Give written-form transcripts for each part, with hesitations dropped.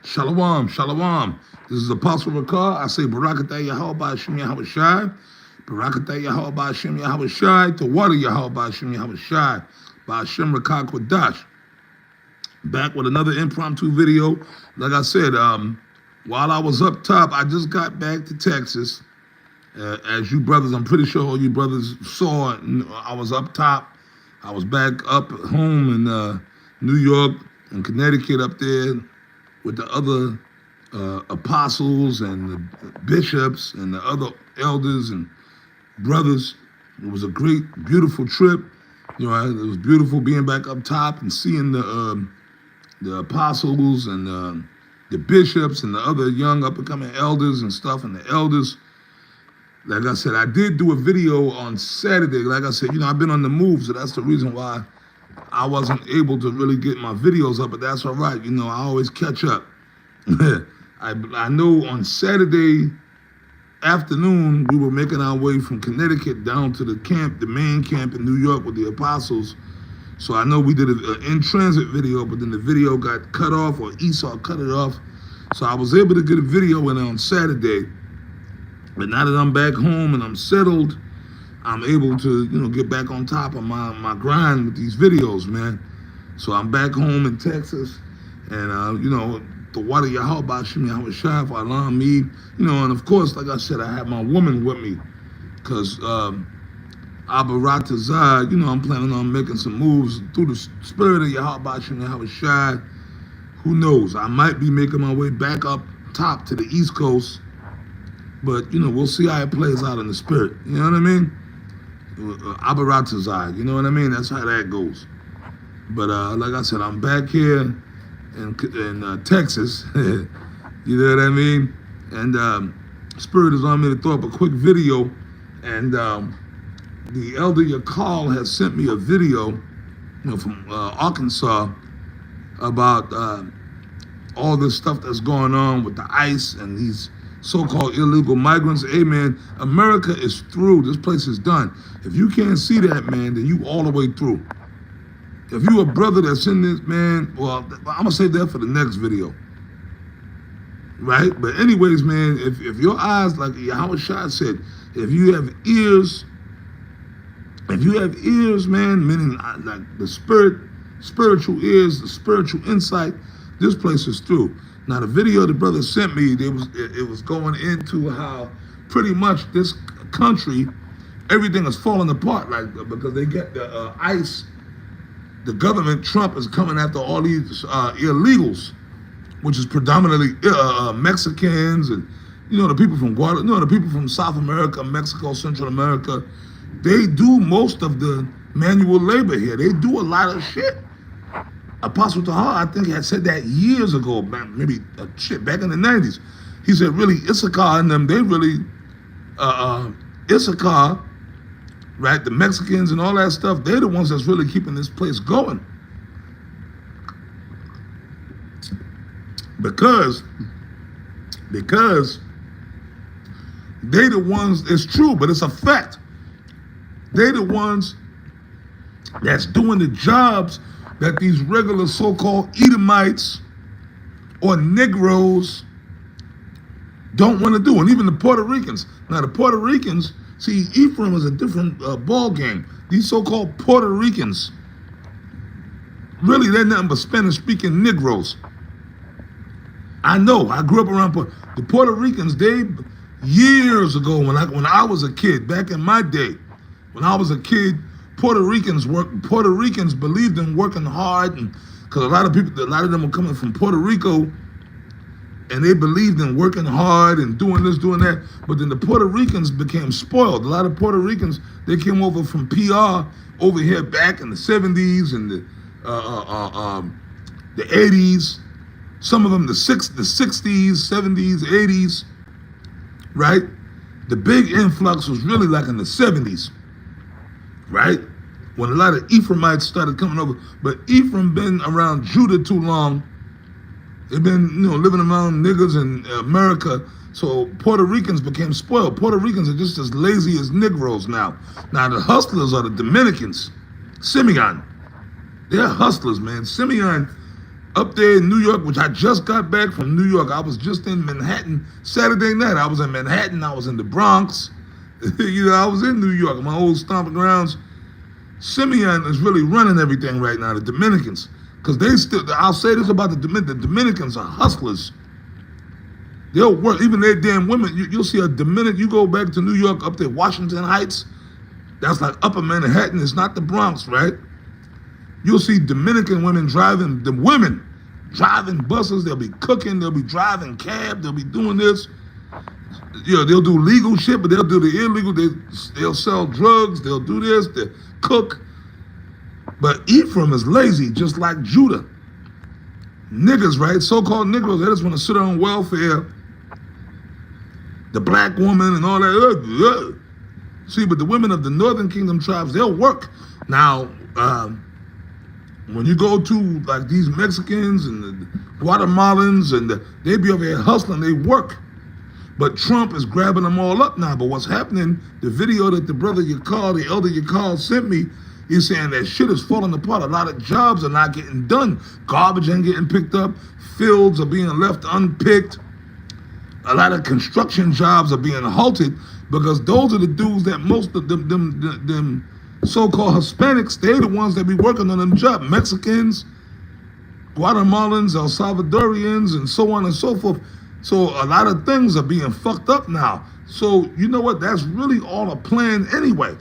Shalom, shalom. This is Apostle Ricard. I say Barakatah Yahweh Hashem Yahweh Shai. Barakatah Yahweh Hashem Yahweh Shai. To water Yahweh Hashem Yahweh Shai. By Hashem Ricard Quadash. Back with another impromptu video. Like I said, while I was up top, I just got back to Texas. As you brothers, I'm pretty sure all you brothers saw, I was up top. I was back up home in New York and Connecticut up there with the other apostles and the bishops and the other elders and brothers. It was a great, beautiful trip. You know, it was beautiful being back up top and seeing the apostles and the bishops and the other young up-and-coming elders and stuff, and the elders. Like I said, I did do a video on Saturday. Like I said, you know, I've been on the move, so that's the reason why I wasn't able to really get my videos up, but that's all right. You know, I always catch up. I know on Saturday afternoon, we were making our way from Connecticut down to the camp, the main camp in New York with the apostles. So I know we did an in-transit video, but then the video got cut off, or Esau cut it off. So I was able to get a video in on Saturday. But now that I'm back home and I'm settled, I'm able to, you know, get back on top of my grind with these videos, man. So I'm back home in Texas, and you know, the water Yahweh Hashem Yahweh Shai for allowing me, you know, and of course, like I said, I have my woman with me, because Abba Ratazai, you know, I'm planning on making some moves through the spirit of Yahweh Hashem Yahweh Shai. Who knows? I might be making my way back up top to the East Coast, but you know, we'll see how it plays out in the spirit. You know what I mean? Abaratazai, you know what I mean? That's how that goes. But like I said, I'm back here in Texas. You know what I mean? And Spirit is on me to throw up a quick video. And the elder Yakal has sent me a video, you know, from Arkansas about all this stuff that's going on with the ICE and these so-called illegal migrants. Hey, man, America is through. This place is done. If you can't see that, man, then you all the way through. If you a brother that's in this, man, well, I'm going to save that for the next video. Right? But anyways, man, if your eyes, like Yahweh Shai said, if you have ears, man, meaning like the spiritual ears, the spiritual insight, this place is through. Now, the video the brother sent me, it was going into how pretty much this country, everything is falling apart, like, because they get the ICE, the government, Trump is coming after all these illegals, which is predominantly Mexicans and, you know, the people from Guatemala, you know, the people from South America, Mexico, Central America. They do most of the manual labor here. They do a lot of shit. Apostle Tahar, I think, had said that years ago, maybe back in the 90s. He said, really, Issachar and them, they really, Issachar, right, the Mexicans and all that stuff, they're the ones that's really keeping this place going. Because they the ones, it's true, but it's a fact. They the ones that's doing the jobs that these regular so-called Edomites or Negroes don't want to do, and even the Puerto Ricans. Now, the Puerto Ricans, see, Ephraim is a different ball game. These so-called Puerto Ricans, really, they're nothing but Spanish-speaking Negroes. I know, I grew up around the Puerto Ricans. They, years ago, when I was a kid, back in my day, when I was a kid, Puerto Ricans believed in working hard, and because a lot of them were coming from Puerto Rico, and they believed in working hard and doing this, doing that. But then the Puerto Ricans became spoiled. A lot of Puerto Ricans, they came over from PR over here back in the 70s and the 80s. Some of them the 60s, 70s, 80s, right? The big influx was really like in the 70s. Right? When a lot of Ephraimites started coming over. But Ephraim been around Judah too long. They've been, you know, living around niggas in America. So Puerto Ricans became spoiled. Puerto Ricans are just as lazy as Negroes now. Now the hustlers are the Dominicans. Simeon. They're hustlers, man. Simeon up there in New York, which I just got back from New York. I was just in Manhattan Saturday night. I was in Manhattan. I was in the Bronx. I was in New York, my old stomping grounds. Simeon is really running everything right now, the Dominicans. Because I'll say this about the Dominicans are hustlers. They'll work, even their damn women. You'll see a Dominican, you go back to New York, up there, Washington Heights. That's like upper Manhattan. It's not the Bronx, right? You'll see Dominican women driving buses. They'll be cooking. They'll be driving cab. They'll be doing this. They'll do legal shit, but they'll do the illegal. They'll sell drugs. They'll do this. They'll cook. But Ephraim is lazy, just like Judah. Niggas, right? So-called Negroes, they just want to sit on welfare. The black woman and all that. See, but the women of the Northern Kingdom tribes, they'll work. Now, when you go to like these Mexicans and the Guatemalans, and they be over here hustling, they work. But Trump is grabbing them all up now. But what's happening, the video that the brother the elder Yakal sent me, he's saying that shit is falling apart. A lot of jobs are not getting done. Garbage ain't getting picked up. Fields are being left unpicked. A lot of construction jobs are being halted because those are the dudes that most of them so-called Hispanics, they're the ones that be working on them jobs. Mexicans, Guatemalans, El Salvadorians, and so on and so forth. So a lot of things are being fucked up now. So you know what? That's really all a plan anyway.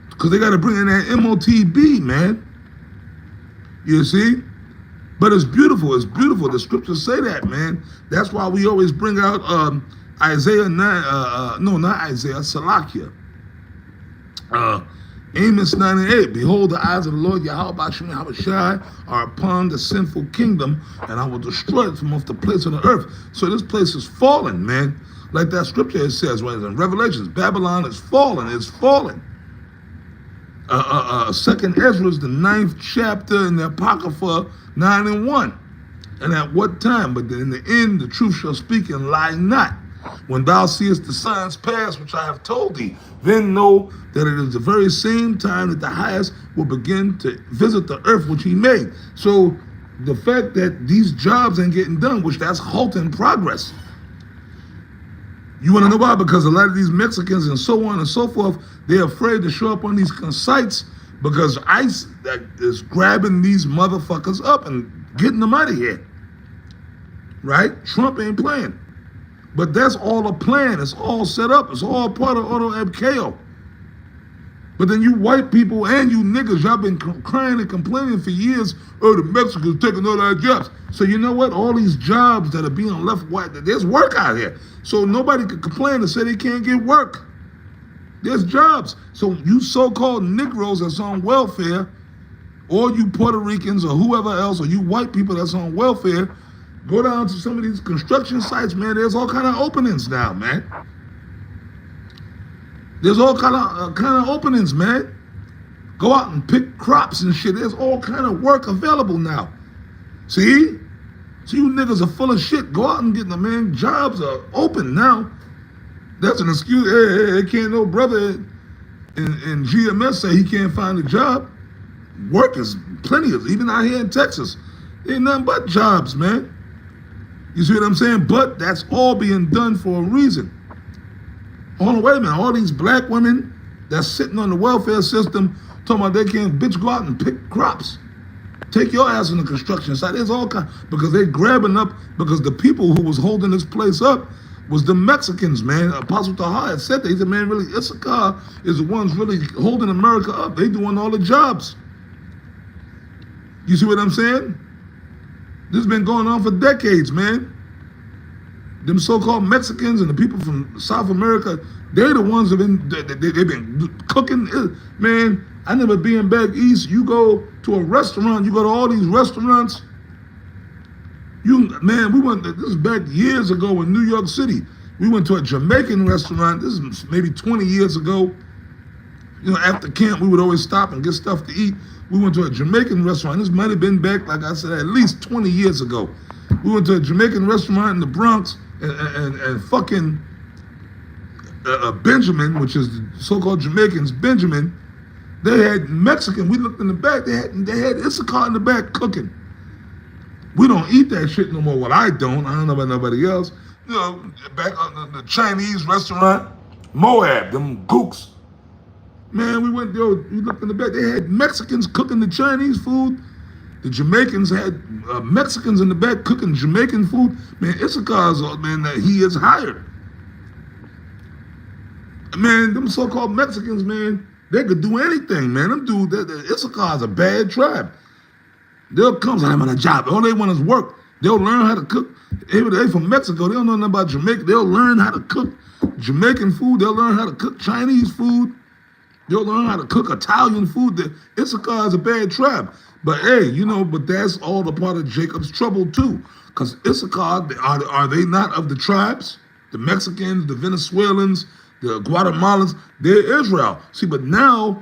Because they got to bring in that MOTB, man. You see? But it's beautiful. It's beautiful. The scriptures say that, man. That's why we always bring out Isaiah 9, not Isaiah, Salakia. Amos 9 and 8. Behold, the eyes of the Lord Yahweh Shem Yahushai are upon the sinful kingdom, and I will destroy it from off the place of the earth. So this place is fallen, man. Like that scripture it says, when it's in Revelations, Babylon is fallen. It's fallen. Second Ezra is the 9th chapter in the Apocrypha 9 and 1. And at what time? But in the end, the truth shall speak and lie not. When thou seest the signs pass, which I have told thee, then know that it is the very same time that the highest will begin to visit the earth which he made. So the fact that these jobs ain't getting done, which that's halting progress. You want to know why? Because a lot of these Mexicans and so on and so forth, they're afraid to show up on these sites because ICE is grabbing these motherfuckers up and getting them out of here. Right? Trump ain't playing. But that's all a plan. It's all set up. It's all part of Auto MKO. But then you white people and you niggas, y'all been crying and complaining for years, oh, the Mexicans taking all our jobs. So you know what? All these jobs that are being left white, there's work out here. So nobody could complain and say they can't get work. There's jobs. So you so-called Negroes that's on welfare, or you Puerto Ricans or whoever else, or you white people that's on welfare, go down to some of these construction sites, man. There's all kind of openings now, man. There's all kind of openings, man. Go out and pick crops and shit. There's all kind of work available now. See? So you niggas are full of shit. Go out and get them, man. Jobs are open now. That's an excuse. Hey, can't no brother in GMS say he can't find a job. Work is plenty of, even out here in Texas. Ain't nothing but jobs, man. You see what I'm saying? But that's all being done for a reason. Hold on, wait a minute. All these black women that's sitting on the welfare system talking about they can't, bitch, go out and pick crops. Take your ass on the construction site. There's all kind, because they're grabbing up, because the people who was holding this place up was the Mexicans, man. Apostle Tahar had said that. He said, man, really, Issachar is the ones really holding America up. They doing all the jobs. You see what I'm saying? This has been going on for decades, man. Them so-called Mexicans and the people from South America, they're the ones that they've been cooking. Man, I never been back east. You go to a restaurant, you go to all these restaurants. Man, we went, this is back years ago in New York City. We went to a Jamaican restaurant. This is maybe 20 years ago. You know, after camp, we would always stop and get stuff to eat. We went to a Jamaican restaurant. This might have been back, like I said, at least 20 years ago. We went to a Jamaican restaurant in the Bronx, and fucking Benjamin, which is the so-called Jamaicans, Benjamin, they had Mexican. We looked in the back. They had Issachar in the back cooking. We don't eat that shit no more. Well, I don't know about nobody else. You know, back on the Chinese restaurant, Moab, them gooks. Man, we went there, we looked in the back, they had Mexicans cooking the Chinese food. The Jamaicans had Mexicans in the back cooking Jamaican food. Man, Issachar's, man, he is hired. Man, them so-called Mexicans, man, they could do anything, man. Them dudes, Issachar's a bad tribe. They'll come, I'm on a job. All they want is work. They'll learn how to cook. They from Mexico. They don't know nothing about Jamaica. They'll learn how to cook Jamaican food. They'll learn how to cook Chinese food. They'll learn how to cook Italian food. Issachar is a bad tribe. But hey, you know, but that's all a part of Jacob's trouble too. Because Issachar, are they not of the tribes? The Mexicans, the Venezuelans, the Guatemalans, they're Israel. See, but now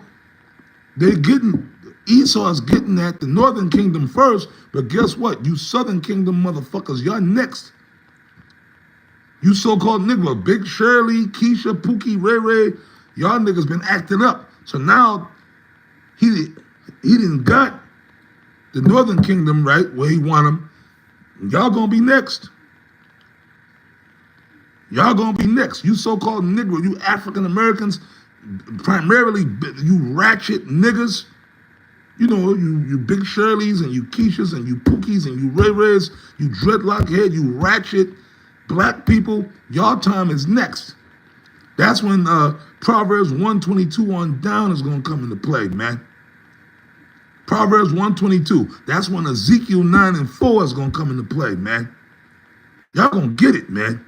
Esau's getting at the northern kingdom first, but guess what? You southern kingdom motherfuckers, y'all next. You so-called niggas, Big Shirley, Keisha, Pookie, Ray Ray, y'all niggas been acting up. So now he didn't got the northern kingdom right where he want them. Y'all gonna be next. Y'all gonna be next. You so-called Negro, you African Americans, primarily you ratchet niggas. You know, you Big Shirleys and you Keishas and you Pookies and you Ray Rays, you dreadlock head, you ratchet black people, y'all time is next. That's when Proverbs 122 on down is gonna come into play, man. Proverbs 122, that's when Ezekiel 9 and 4 is gonna come into play, man. Y'all gonna get it, man.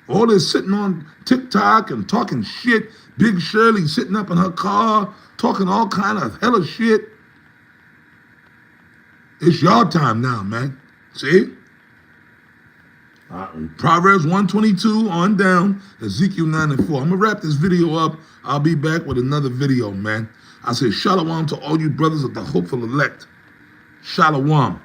All this sitting on TikTok and talking shit, Big Shirley sitting up in her car, talking all kind of hella shit. It's your time now, man. See? Proverbs 122 on down, Ezekiel 9 and 4. I'm going to wrap this video up. I'll be back with another video, man. I say shalom to all you brothers of the hopeful elect. Shalom.